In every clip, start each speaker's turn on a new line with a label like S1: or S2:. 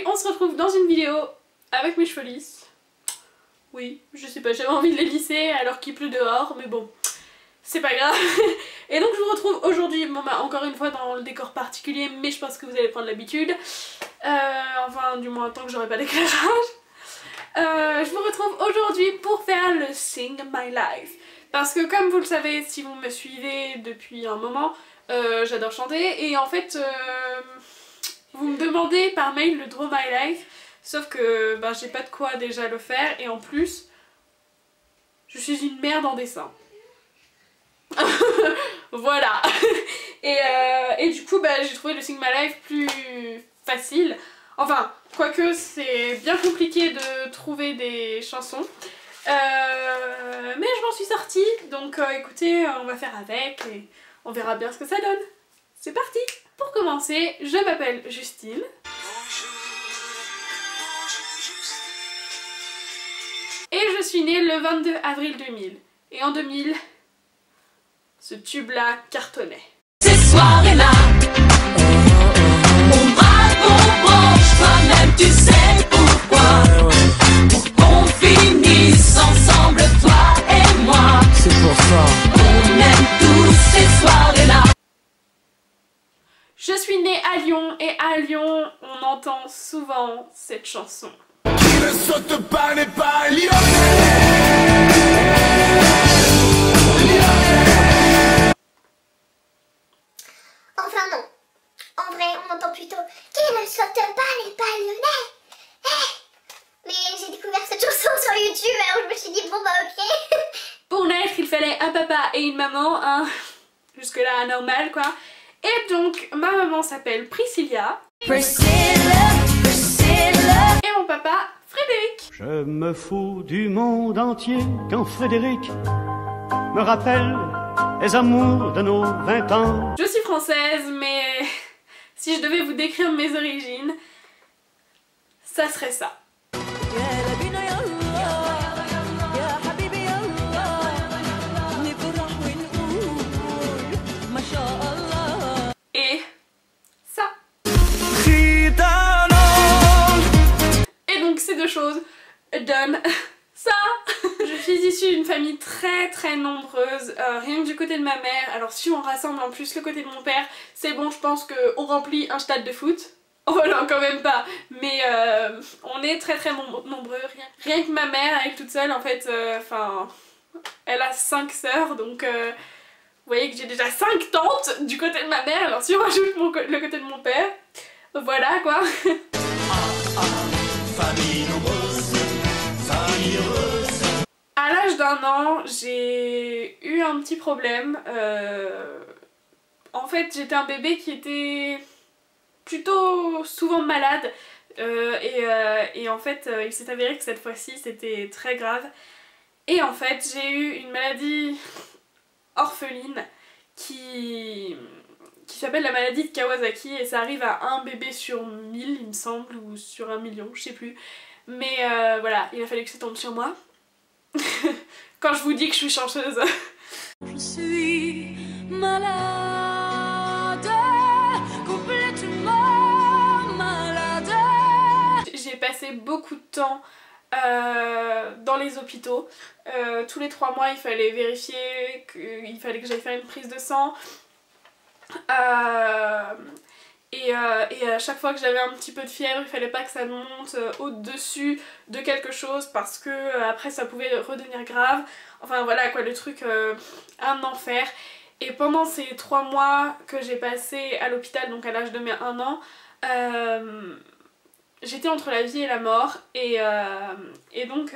S1: on se retrouve dans une vidéo avec mes cheveux lisses. Oui, je sais pas, j'avais envie de les lisser alors qu'il pleut dehors, mais bon, c'est pas grave. Et donc je vous retrouve aujourd'hui, bon bah encore une fois dans le décor particulier, mais je pense que vous allez prendre l'habitude. Enfin du moins tant que j'aurai pas d'éclairage. Je vous retrouve aujourd'hui pour faire le Sing My Life. Parce que comme vous le savez, si vous me suivez depuis un moment, j'adore chanter et en fait vous me demandez par mail le Draw My Life. Sauf que bah, j'ai pas de quoi déjà le faire et en plus je suis une merde en dessin. Voilà. Et du coup bah, j'ai trouvé le Sing My Life plus facile. Enfin, quoique c'est bien compliqué de trouver des chansons. Mais je m'en suis sortie, donc écoutez, on va faire avec et on verra bien ce que ça donne. C'est parti! Pour commencer, je m'appelle Justine. Et je suis née le 22 avril 2000. Et en 2000, ce tube-là cartonnait.
S2: Ces soirées-là, mon bras branche, toi-même tu sais pourquoi. Pour qu'on finisse ensemble, toi et moi.
S3: C'est pour ça.
S2: On aime tous ces soirées-là.
S1: Je suis née à Lyon et à Lyon, on entend souvent cette chanson.
S4: Qui ne saute pas n'est pas lyonnais.
S5: Enfin non. En vrai, on entend plutôt qui ne saute pas n'est pas lyonnais. Mais j'ai découvert cette chanson sur YouTube, alors je me suis dit bon bah ok.
S1: Pour naître, il fallait un papa et une maman, hein. Jusque-là, normal quoi. Et donc, ma maman s'appelle Priscilla. Et mon papa, Frédéric.
S3: Je me fous du monde entier quand Frédéric me rappelle les amours de nos 20 ans.
S1: Je suis française, mais si je devais vous décrire mes origines, ça serait ça. Et ça. Et donc ces deux choses donnent ça. Je suis issue d'une famille très nombreuse, rien que du côté de ma mère. Alors si on rassemble en plus le côté de mon père, c'est bon, je pense qu'on remplit un stade de foot. Oh non, quand même pas, mais on est très nombreux. Rien que ma mère, elle est toute seule en fait, elle a 5 sœurs, donc vous voyez que j'ai déjà 5 tantes du côté de ma mère. Alors si on rajoute le côté de mon père, voilà quoi.
S4: Famille nombreuse, famille heureuse.
S1: À l'âge d'1 an, j'ai eu un petit problème. En fait, j'étais un bébé qui était plutôt souvent malade. Et en fait, il s'est avéré que cette fois-ci, c'était très grave. Et en fait, j'ai eu une maladie orpheline qui s'appelle la maladie de Kawasaki. Et ça arrive à un bébé sur 1000, il me semble, ou sur 1 million, je sais plus. Mais voilà, il a fallu que ça tombe sur moi. Quand je vous dis que je suis chanceuse.
S2: Je suis malade, complètement malade.
S1: J'ai passé beaucoup de temps dans les hôpitaux. Tous les 3 mois il fallait vérifier, il fallait que j'aille faire une prise de sang. Et à chaque fois que j'avais un petit peu de fièvre, il fallait pas que ça monte au-dessus de quelque chose parce que après ça pouvait redevenir grave. Enfin voilà quoi, le truc, un enfer. Et pendant ces 3 mois que j'ai passé à l'hôpital, donc à l'âge de mes 1 an, j'étais entre la vie et la mort. Et donc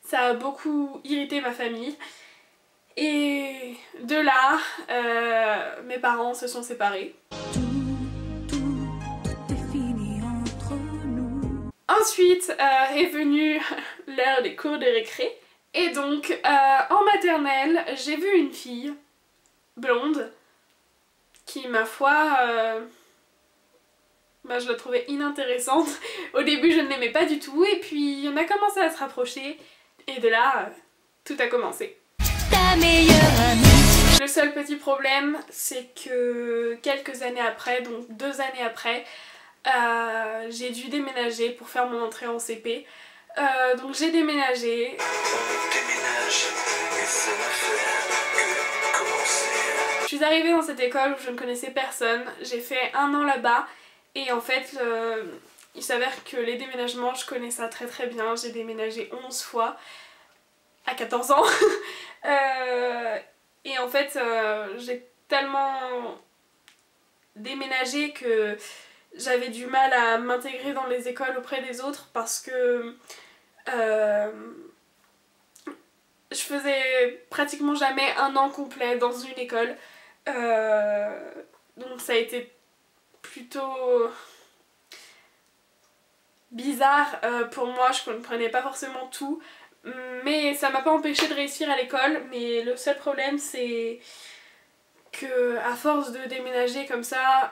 S1: ça a beaucoup irrité ma famille. Et de là, mes parents se sont séparés. Ensuite est venue l'heure des cours de récré. Et donc en maternelle, j'ai vu une fille blonde qui, ma foi, je la trouvais inintéressante. Au début je ne l'aimais pas du tout et puis on a commencé à se rapprocher et de là tout a commencé.
S2: Ta meilleure amie.
S1: Le seul petit problème, c'est que quelques années après, donc 2 années après, j'ai dû déménager pour faire mon entrée en CP. Donc j'ai déménagé.
S4: On déménage et ça ne fait que commencer.
S1: Je suis arrivée dans cette école où je ne connaissais personne. J'ai fait 1 an là-bas et en fait il s'avère que les déménagements je connais ça très très bien. J'ai déménagé 11 fois à 14 ans. Et en fait j'ai tellement déménagé que j'avais du mal à m'intégrer dans les écoles auprès des autres parce que je faisais pratiquement jamais 1 an complet dans une école. Donc ça a été plutôt bizarre pour moi, je comprenais pas forcément tout. Mais ça m'a pas empêché de réussir à l'école, mais le seul problème c'est que à force de déménager comme ça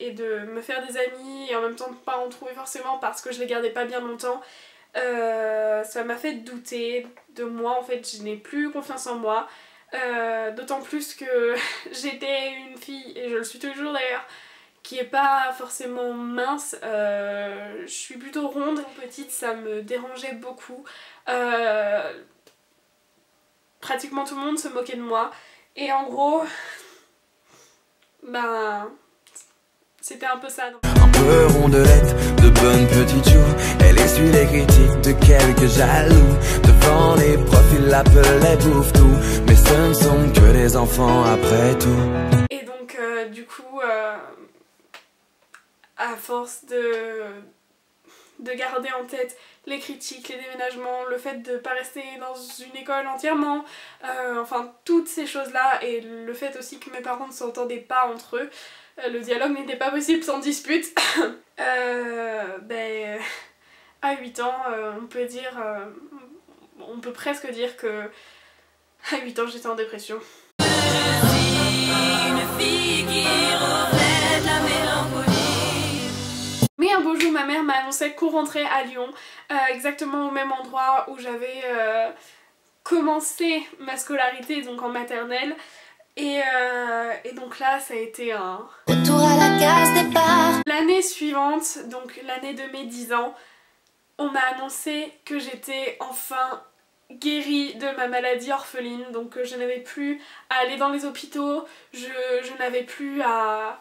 S1: et de me faire des amis et en même temps de pas en trouver forcément parce que je les gardais pas bien longtemps, ça m'a fait douter de moi. En fait je n'ai plus confiance en moi, d'autant plus que j'étais une fille, et je le suis toujours d'ailleurs, qui est pas forcément mince, je suis plutôt ronde. Petite, ça me dérangeait beaucoup. Pratiquement tout le monde se moquait de moi. Et en gros, ben, c'était un peu ça.
S6: Un peu rondelette, de bonne petite joue. Elle essuie les critiques de quelques jaloux. Devant les profs, ils l'appelaient bouffe-tout. Mais ce ne sont que des enfants après tout.
S1: Et donc, du coup, à force de garder en tête les critiques, les déménagements, le fait de pas rester dans une école entièrement, enfin toutes ces choses là, et le fait aussi que mes parents ne s'entendaient pas entre eux, le dialogue n'était pas possible sans dispute. Ben, à 8 ans, on peut presque dire que à 8 ans j'étais en dépression. Mais un beau jour, ma mère m'a annoncé qu'on rentrait à Lyon, exactement au même endroit où j'avais commencé ma scolarité, donc en maternelle. Et donc là, ça a été un
S2: Retour à la case départ.
S1: L'année suivante, donc l'année de mes 10 ans, on m'a annoncé que j'étais enfin guérie de ma maladie orpheline, donc je n'avais plus à aller dans les hôpitaux, je n'avais plus à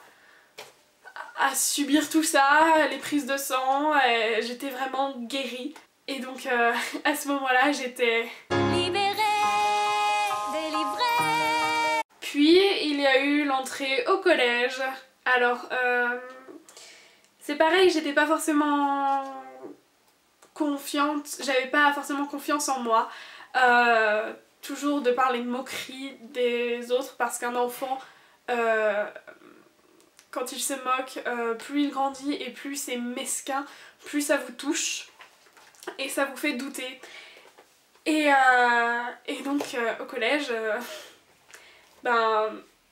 S1: subir tout ça, les prises de sang, j'étais vraiment guérie. Et donc à ce moment-là j'étais
S2: Libérée, délivrée.
S1: Puis il y a eu l'entrée au collège. Alors c'est pareil, j'étais pas forcément confiante, j'avais pas forcément confiance en moi. Toujours de par les moqueries des autres, parce qu'un enfant quand il se moque, plus il grandit et plus c'est mesquin, plus ça vous touche et ça vous fait douter. Et donc au collège, ben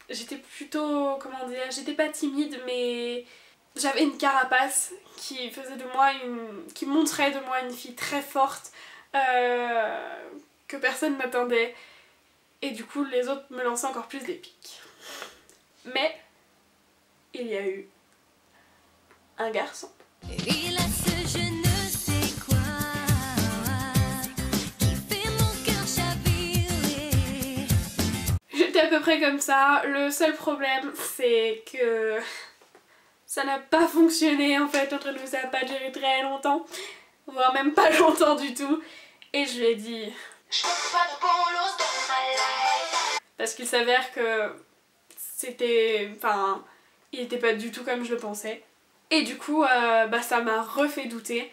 S1: j'étais plutôt, comment dire, j'étais pas timide, mais j'avais une carapace qui faisait de moi qui montrait de moi une fille très forte, que personne n'attendait, et du coup les autres me lançaient encore plus des piques. Mais il y a eu un garçon.
S2: Il a ce je ne sais quoi qui fait mon cœur chavirer.
S1: J'étais à peu près comme ça. Le seul problème, c'est que ça n'a pas fonctionné en fait entre nous, ça n'a pas duré très longtemps, voire même pas longtemps du tout. Et je lui ai dit, parce qu'il s'avère que c'était, enfin, il était pas du tout comme je le pensais. Et du coup, bah, ça m'a refait douter.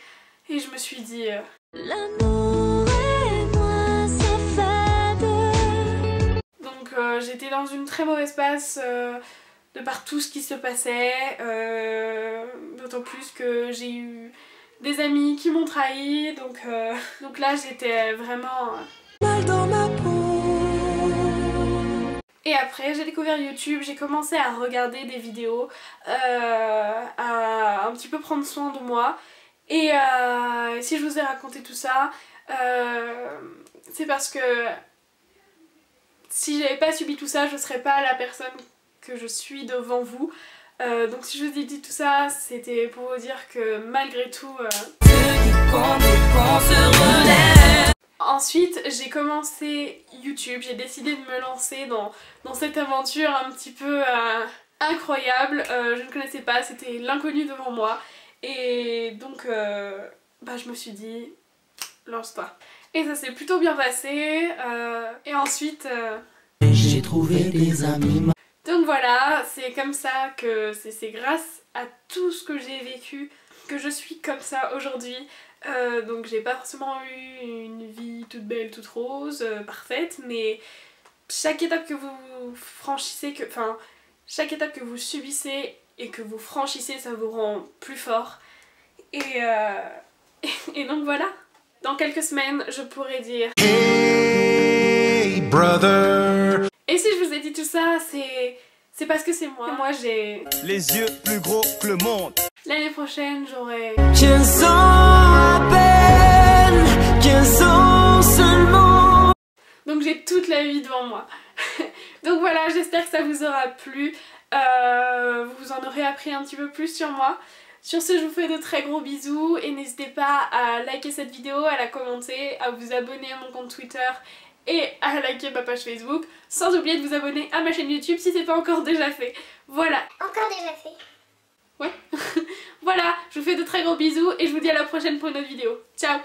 S1: Et je me suis dit...
S2: L'amour et moi, ça fait deux.
S1: Donc j'étais dans une très mauvaise passe de par tout ce qui se passait. D'autant plus que j'ai eu des amis qui m'ont trahi. Donc là, j'étais vraiment...
S2: Mal dans ma peau.
S1: Et après j'ai découvert YouTube, j'ai commencé à regarder des vidéos, à un petit peu prendre soin de moi. Et si je vous ai raconté tout ça, c'est parce que si j'avais pas subi tout ça, je serais pas la personne que je suis devant vous. Donc si je vous ai dit tout ça, c'était pour vous dire que malgré tout... Ensuite, j'ai commencé YouTube, j'ai décidé de me lancer dans cette aventure un petit peu incroyable. Je ne connaissais pas, c'était l'inconnu devant moi. Et donc, je me suis dit, lance-toi. Et ça s'est plutôt bien passé. Et ensuite...
S7: j'ai trouvé des amis.
S1: Donc voilà, c'est comme ça que c'est grâce à tout ce que j'ai vécu que je suis comme ça aujourd'hui. Donc j'ai pas forcément eu une vie toute belle, toute rose, parfaite, mais chaque étape que vous franchissez, chaque étape que vous subissez et que vous franchissez, ça vous rend plus fort. Et donc voilà, dans quelques semaines, je pourrais dire Hey brother. Et si je vous ai dit tout ça, c'est parce que c'est moi. Et moi j'ai
S8: les yeux plus gros que le monde.
S1: L'année prochaine, j'aurai
S7: 15 ans à peine, 15 ans seulement.
S1: Donc j'ai toute la vie devant moi. Donc voilà, j'espère que ça vous aura plu. Vous en aurez appris un petit peu plus sur moi. Sur ce, je vous fais de très gros bisous et n'hésitez pas à liker cette vidéo, à la commenter, à vous abonner à mon compte Twitter et à liker ma page Facebook, sans oublier de vous abonner à ma chaîne YouTube si c'est pas encore déjà fait. Voilà.
S5: Encore déjà fait.
S1: Ouais. Voilà, je vous fais de très gros bisous et je vous dis à la prochaine pour une autre vidéo. Ciao.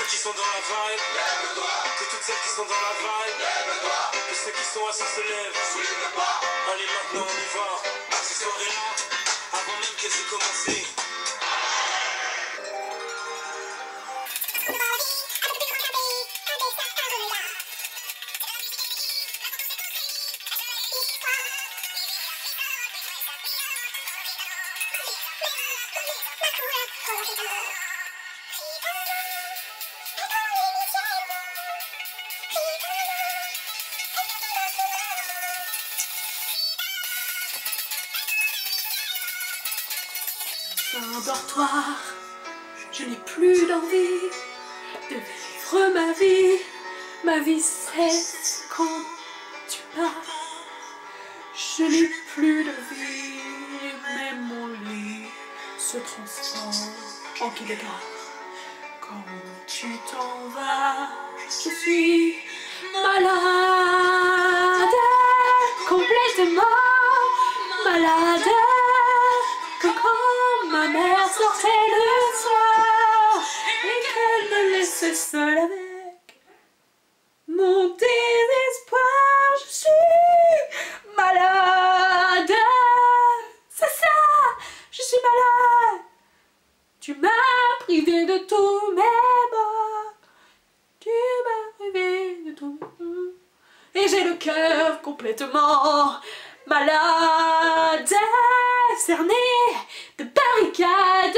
S4: Qui sont dans la vibe, que toutes celles qui sont dans la vibe, que ceux qui sont assis se lèvent. Allez maintenant on y va, cette soirée là, avant même qu'elle ait commencé.
S1: Un dortoir, je n'ai plus d'envie de vivre ma vie cesse quand tu pars. Je n'ai plus de vie, mais mon lit se transforme en quai de gare. Quand tu t'en vas, je suis malade, complètement malade. Ma mère sortait le soir et qu'elle me laissait seule avec mon désespoir. Je suis malade, c'est ça, je suis malade. Tu m'as privé de tous mes bords, tu m'as privé de tout. Et j'ai le cœur complètement malade, cerné de barricades.